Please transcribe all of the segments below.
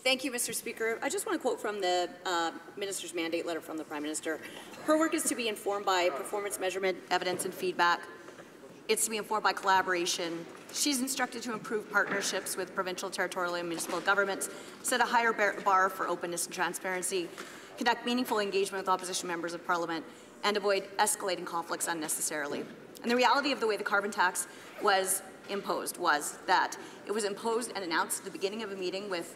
Thank you, Mr. Speaker. I just want to quote from the Minister's mandate letter from the Prime Minister. Her work is to be informed by performance measurement, evidence and feedback. It's to be informed by collaboration. She's instructed to improve partnerships with provincial, territorial and municipal governments, set a higher bar for openness and transparency, conduct meaningful engagement with opposition members of Parliament, and avoid escalating conflicts unnecessarily. And the reality of the way the carbon tax was imposed was that it was imposed and announced at the beginning of a meeting with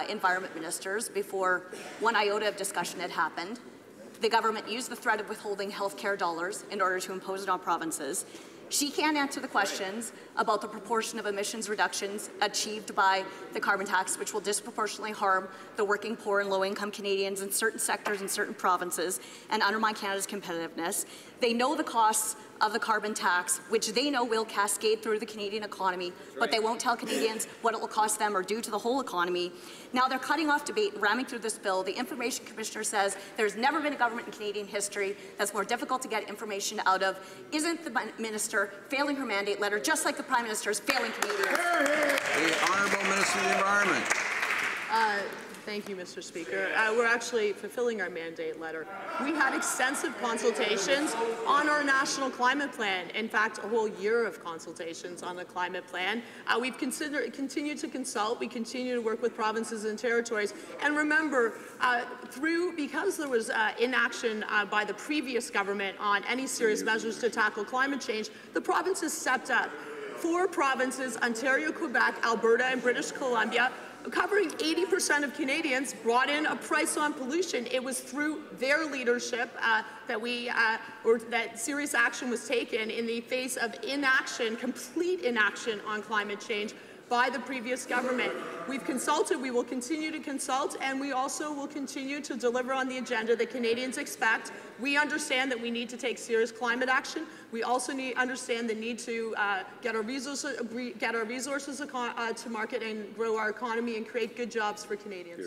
environment ministers before one iota of discussion had happened. The government used the threat of withholding healthcare dollars in order to impose it on provinces. She can't answer the questions about the proportion of emissions reductions achieved by the carbon tax, which will disproportionately harm the working poor and low-income Canadians in certain sectors in certain provinces and undermine Canada's competitiveness. They know the costs of the carbon tax, which they know will cascade through the Canadian economy, but they won't tell Canadians what it will cost them or do to the whole economy. Now they're cutting off debate, ramming through this bill. The Information Commissioner says there's never been a government in Canadian history that's more difficult to get information out of. Isn't the Minister failing her mandate letter, just like the Prime Minister is failing Canadians? The Honourable Minister of the Environment. Thank you, Mr. Speaker. We're actually fulfilling our mandate letter. We had extensive consultations on our national climate plan. In fact, a whole year of consultations on the climate plan. We've continued to consult. We continue to work with provinces and territories. And remember, because there was inaction by the previous government on any serious measures to tackle climate change, the provinces stepped up. 4 provinces, Ontario, Quebec, Alberta, and British Columbia, covering 80% of Canadians, brought in a price on pollution. It was through their leadership that serious action was taken in the face of inaction, complete inaction on climate change by the previous government. We've consulted, we will continue to consult, and we also will continue to deliver on the agenda that Canadians expect. We understand that we need to take serious climate action. We also understand the need to get our resources to market and grow our economy and create good jobs for Canadians.